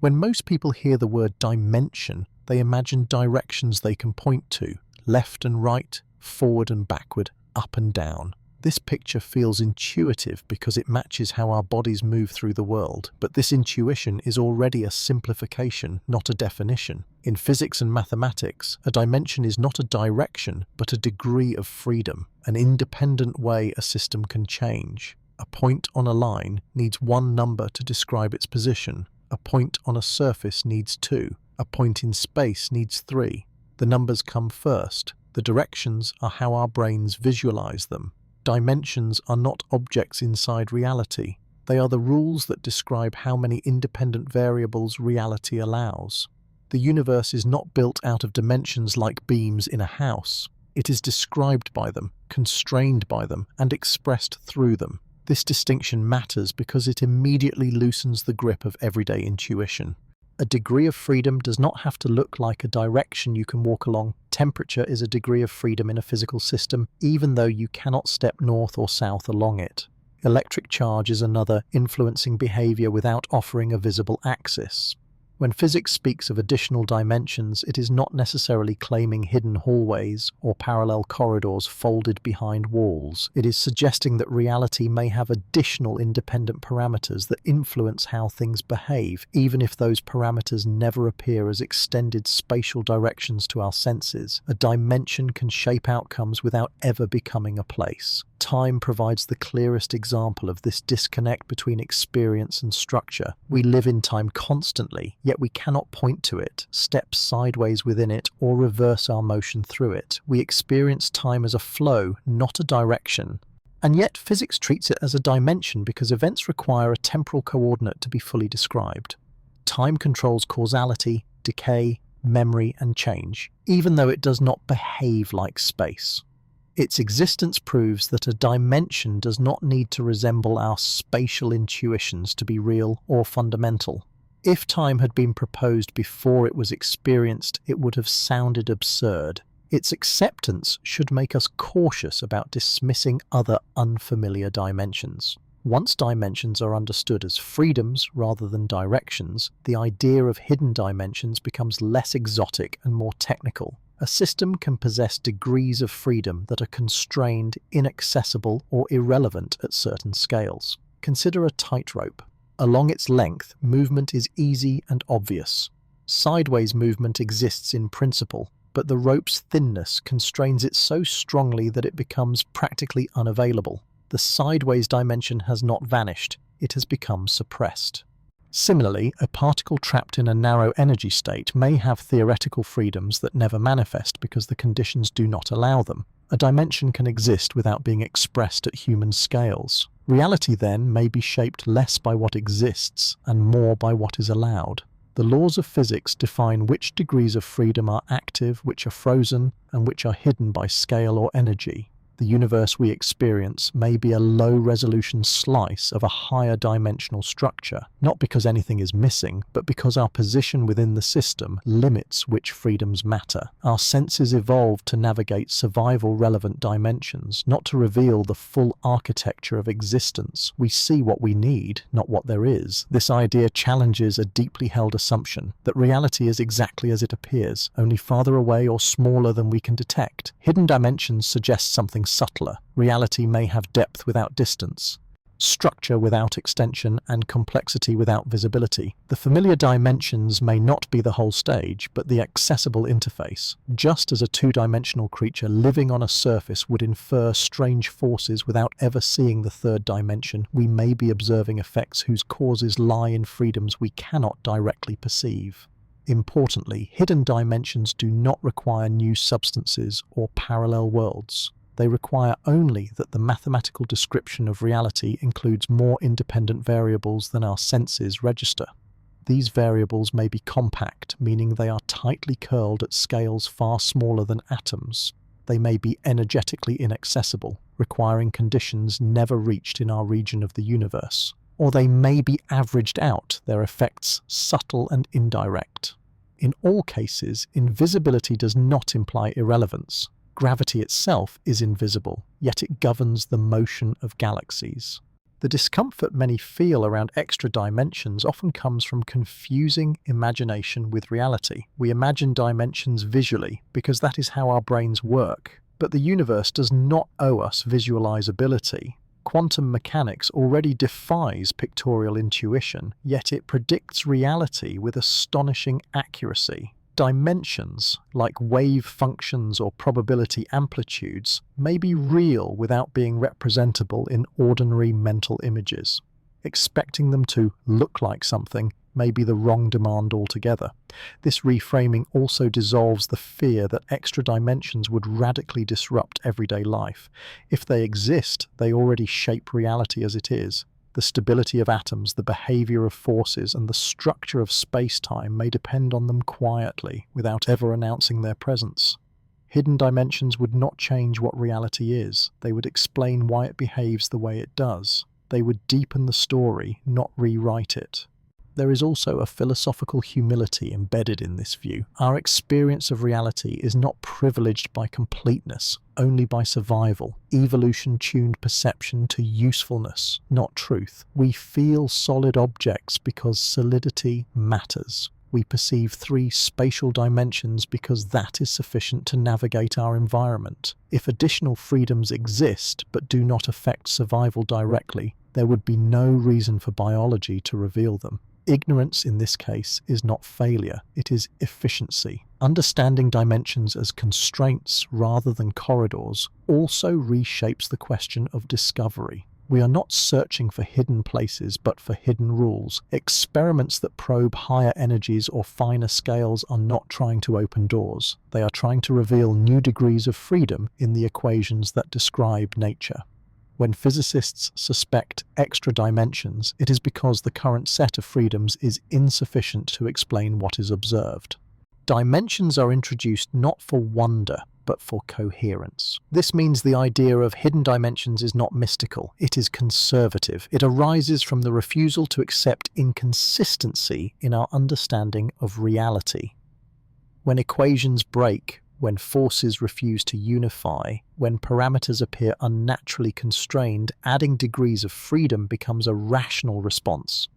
When most people hear the word dimension, they imagine directions they can point to, left and right, forward and backward, up and down. This picture feels intuitive because it matches how our bodies move through the world, but this intuition is already a simplification, not a definition. In physics and mathematics, a dimension is not a direction, but a degree of freedom, an independent way a system can change. A point on a line needs one number to describe its position. A point on a surface needs two. A point in space needs three. The numbers come first. The directions are how our brains visualize them. Dimensions are not objects inside reality. They are the rules that describe how many independent variables reality allows. The universe is not built out of dimensions like beams in a house. It is described by them, constrained by them, and expressed through them. This distinction matters because it immediately loosens the grip of everyday intuition. A degree of freedom does not have to look like a direction you can walk along. Temperature is a degree of freedom in a physical system, even though you cannot step north or south along it. Electric charge is another, influencing behavior without offering a visible axis. When physics speaks of additional dimensions, it is not necessarily claiming hidden hallways or parallel corridors folded behind walls. It is suggesting that reality may have additional independent parameters that influence how things behave, even if those parameters never appear as extended spatial directions to our senses. A dimension can shape outcomes without ever becoming a place. Time provides the clearest example of this disconnect between experience and structure. We live in time constantly, yet we cannot point to it, step sideways within it, or reverse our motion through it. We experience time as a flow, not a direction. And yet physics treats it as a dimension because events require a temporal coordinate to be fully described. Time controls causality, decay, memory, and change, even though it does not behave like space. Its existence proves that a dimension does not need to resemble our spatial intuitions to be real or fundamental. If time had been proposed before it was experienced, it would have sounded absurd. Its acceptance should make us cautious about dismissing other unfamiliar dimensions. Once dimensions are understood as freedoms rather than directions, the idea of hidden dimensions becomes less exotic and more technical. A system can possess degrees of freedom that are constrained, inaccessible, or irrelevant at certain scales. Consider a tightrope. Along its length, movement is easy and obvious. Sideways movement exists in principle, but the rope's thinness constrains it so strongly that it becomes practically unavailable. The sideways dimension has not vanished, it has become suppressed. Similarly, a particle trapped in a narrow energy state may have theoretical freedoms that never manifest because the conditions do not allow them. A dimension can exist without being expressed at human scales. Reality then may be shaped less by what exists and more by what is allowed. The laws of physics define which degrees of freedom are active, which are frozen, and which are hidden by scale or energy. The universe we experience may be a low-resolution slice of a higher dimensional structure, not because anything is missing, but because our position within the system limits which freedoms matter. Our senses evolved to navigate survival-relevant dimensions, not to reveal the full architecture of existence. We see what we need, not what there is. This idea challenges a deeply held assumption that reality is exactly as it appears, only farther away or smaller than we can detect. Hidden dimensions suggest something subtler. Reality may have depth without distance, structure without extension, and complexity without visibility. The familiar dimensions may not be the whole stage, but the accessible interface. Just as a two-dimensional creature living on a surface would infer strange forces without ever seeing the third dimension, we may be observing effects whose causes lie in freedoms we cannot directly perceive. Importantly, hidden dimensions do not require new substances or parallel worlds. They require only that the mathematical description of reality includes more independent variables than our senses register. These variables may be compact, meaning they are tightly curled at scales far smaller than atoms. They may be energetically inaccessible, requiring conditions never reached in our region of the universe. Or they may be averaged out, their effects subtle and indirect. In all cases, invisibility does not imply irrelevance. Gravity itself is invisible, yet it governs the motion of galaxies. The discomfort many feel around extra dimensions often comes from confusing imagination with reality. We imagine dimensions visually because that is how our brains work. But the universe does not owe us visualizability. Quantum mechanics already defies pictorial intuition, yet it predicts reality with astonishing accuracy. Dimensions, like wave functions or probability amplitudes, may be real without being representable in ordinary mental images. Expecting them to look like something may be the wrong demand altogether. This reframing also dissolves the fear that extra dimensions would radically disrupt everyday life. If they exist, they already shape reality as it is. The stability of atoms, the behavior of forces, and the structure of space-time may depend on them quietly, without ever announcing their presence. Hidden dimensions would not change what reality is. They would explain why it behaves the way it does. They would deepen the story, not rewrite it. There is also a philosophical humility embedded in this view. Our experience of reality is not privileged by completeness, only by survival. Evolution tuned perception to usefulness, not truth. We feel solid objects because solidity matters. We perceive 3 spatial dimensions because that is sufficient to navigate our environment. If additional freedoms exist but do not affect survival directly, there would be no reason for biology to reveal them. Ignorance in this case is not failure, it is efficiency. Understanding dimensions as constraints rather than corridors also reshapes the question of discovery. We are not searching for hidden places but for hidden rules. Experiments that probe higher energies or finer scales are not trying to open doors. They are trying to reveal new degrees of freedom in the equations that describe nature. When physicists suspect extra dimensions, it is because the current set of freedoms is insufficient to explain what is observed. Dimensions are introduced not for wonder, but for coherence. This means the idea of hidden dimensions is not mystical, it is conservative. It arises from the refusal to accept inconsistency in our understanding of reality. When equations break, when forces refuse to unify, when parameters appear unnaturally constrained, adding degrees of freedom becomes a rational response.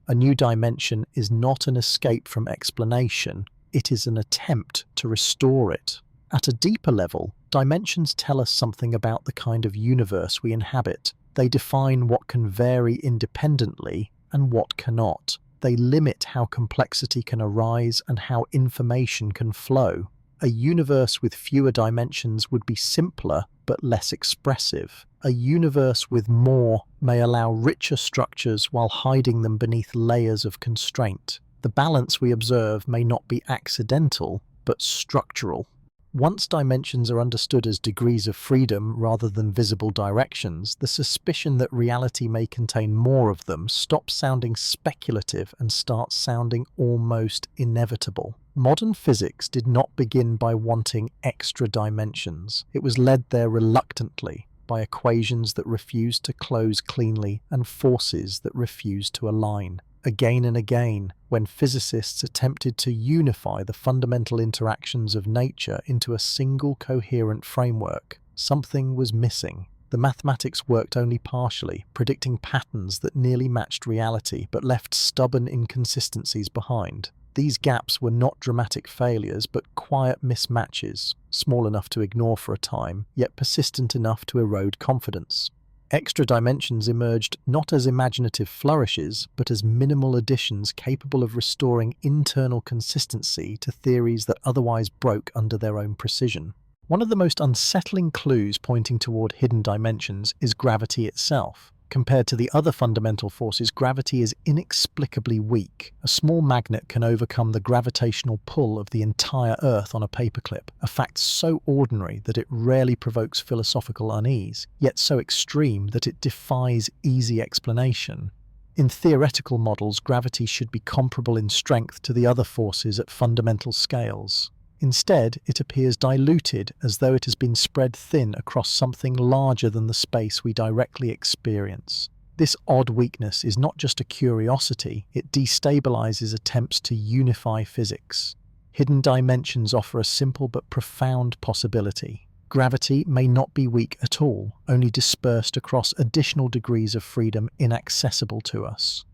A new dimension is not an escape from explanation, it is an attempt to restore it. At a deeper level, dimensions tell us something about the kind of universe we inhabit. They define what can vary independently and what cannot. They limit how complexity can arise and how information can flow. A universe with fewer dimensions would be simpler but less expressive. A universe with more may allow richer structures while hiding them beneath layers of constraint. The balance we observe may not be accidental but structural. Once dimensions are understood as degrees of freedom rather than visible directions, the suspicion that reality may contain more of them stops sounding speculative and starts sounding almost inevitable. Modern physics did not begin by wanting extra dimensions. It was led there reluctantly by equations that refused to close cleanly and forces that refused to align. Again and again, when physicists attempted to unify the fundamental interactions of nature into a single coherent framework, something was missing. The mathematics worked only partially, predicting patterns that nearly matched reality but left stubborn inconsistencies behind. These gaps were not dramatic failures but quiet mismatches, small enough to ignore for a time, yet persistent enough to erode confidence. Extra dimensions emerged not as imaginative flourishes, but as minimal additions capable of restoring internal consistency to theories that otherwise broke under their own precision. One of the most unsettling clues pointing toward hidden dimensions is gravity itself. Compared to the other fundamental forces, gravity is inexplicably weak. A small magnet can overcome the gravitational pull of the entire Earth on a paperclip, a fact so ordinary that it rarely provokes philosophical unease, yet so extreme that it defies easy explanation. In theoretical models, gravity should be comparable in strength to the other forces at fundamental scales. Instead, it appears diluted, as though it has been spread thin across something larger than the space we directly experience. This odd weakness is not just a curiosity, it destabilizes attempts to unify physics. Hidden dimensions offer a simple but profound possibility. Gravity may not be weak at all, only dispersed across additional degrees of freedom inaccessible to us.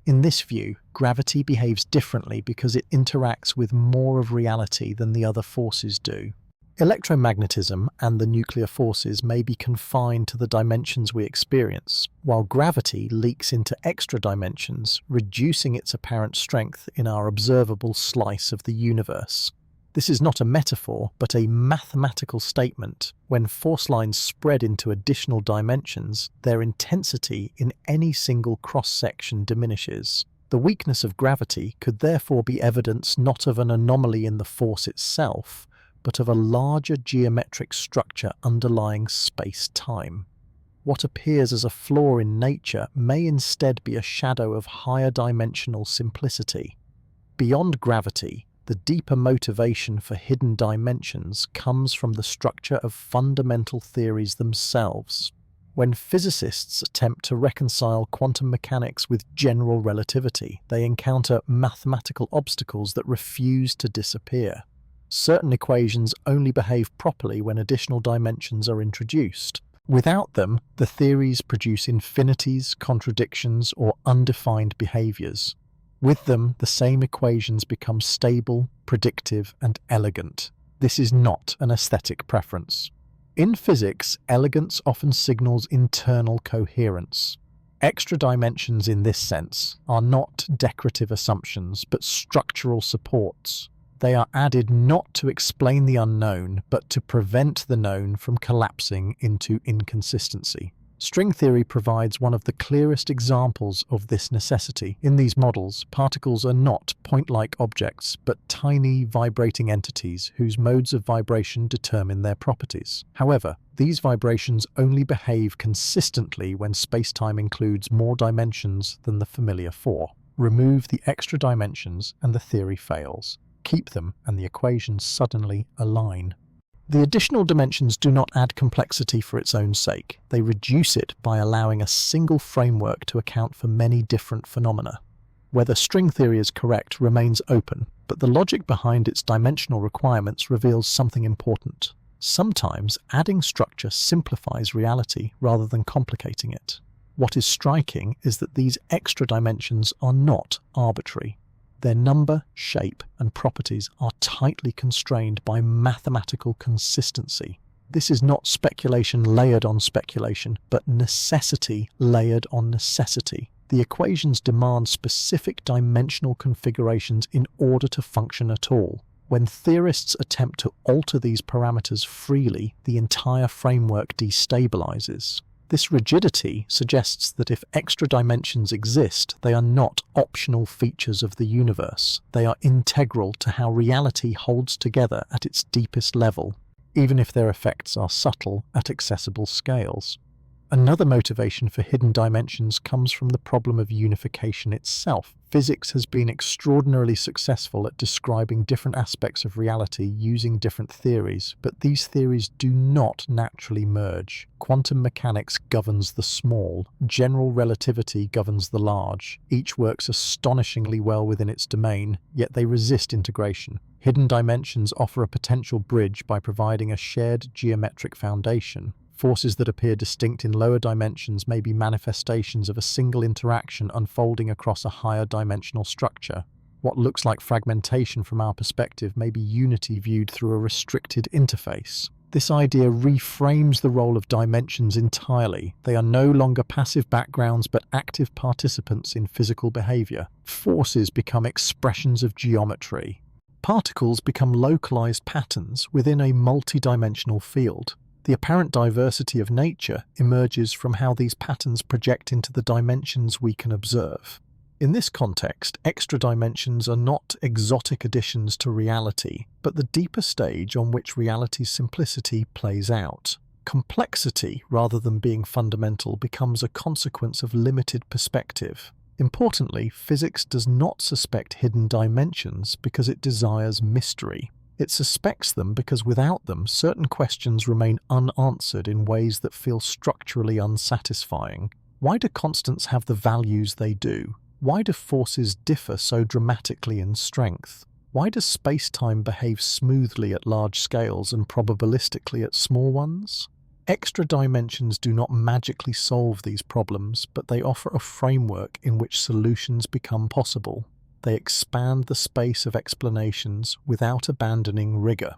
In this view, gravity behaves differently because it interacts with more of reality than the other forces do. Electromagnetism and the nuclear forces may be confined to the dimensions we experience, while gravity leaks into extra dimensions, reducing its apparent strength in our observable slice of the universe. This is not a metaphor, but a mathematical statement. When force lines spread into additional dimensions, their intensity in any single cross-section diminishes. The weakness of gravity could therefore be evidence not of an anomaly in the force itself, but of a larger geometric structure underlying space-time. What appears as a flaw in nature may instead be a shadow of higher dimensional simplicity. Beyond gravity, the deeper motivation for hidden dimensions comes from the structure of fundamental theories themselves. When physicists attempt to reconcile quantum mechanics with general relativity, they encounter mathematical obstacles that refuse to disappear. Certain equations only behave properly when additional dimensions are introduced. Without them, the theories produce infinities, contradictions, or undefined behaviors. With them, the same equations become stable, predictive, and elegant. This is not an aesthetic preference. In physics, elegance often signals internal coherence. Extra dimensions in this sense are not decorative assumptions, but structural supports. They are added not to explain the unknown, but to prevent the known from collapsing into inconsistency. String theory provides one of the clearest examples of this necessity. In these models, particles are not point-like objects, but tiny vibrating entities whose modes of vibration determine their properties. However, these vibrations only behave consistently when space-time includes more dimensions than the familiar four. Remove the extra dimensions and the theory fails. Keep them and the equations suddenly align. The additional dimensions do not add complexity for its own sake. They reduce it by allowing a single framework to account for many different phenomena. Whether string theory is correct remains open, but the logic behind its dimensional requirements reveals something important. Sometimes adding structure simplifies reality rather than complicating it. What is striking is that these extra dimensions are not arbitrary. Their number, shape, and properties are tightly constrained by mathematical consistency. This is not speculation layered on speculation, but necessity layered on necessity. The equations demand specific dimensional configurations in order to function at all. When theorists attempt to alter these parameters freely, the entire framework destabilizes. This rigidity suggests that if extra dimensions exist, they are not optional features of the universe. They are integral to how reality holds together at its deepest level, even if their effects are subtle at accessible scales. Another motivation for hidden dimensions comes from the problem of unification itself. Physics has been extraordinarily successful at describing different aspects of reality using different theories, but these theories do not naturally merge. Quantum mechanics governs the small, general relativity governs the large. Each works astonishingly well within its domain, yet they resist integration. Hidden dimensions offer a potential bridge by providing a shared geometric foundation. Forces that appear distinct in lower dimensions may be manifestations of a single interaction unfolding across a higher dimensional structure. What looks like fragmentation from our perspective may be unity viewed through a restricted interface. This idea reframes the role of dimensions entirely. They are no longer passive backgrounds but active participants in physical behavior. Forces become expressions of geometry. Particles become localized patterns within a multidimensional field. The apparent diversity of nature emerges from how these patterns project into the dimensions we can observe. In this context, extra dimensions are not exotic additions to reality, but the deeper stage on which reality's simplicity plays out. Complexity, rather than being fundamental, becomes a consequence of limited perspective. Importantly, physics does not suspect hidden dimensions because it desires mystery. It suspects them because without them, certain questions remain unanswered in ways that feel structurally unsatisfying. Why do constants have the values they do? Why do forces differ so dramatically in strength? Why does space-time behave smoothly at large scales and probabilistically at small ones? Extra dimensions do not magically solve these problems, but they offer a framework in which solutions become possible. They expand the space of explanations without abandoning rigor.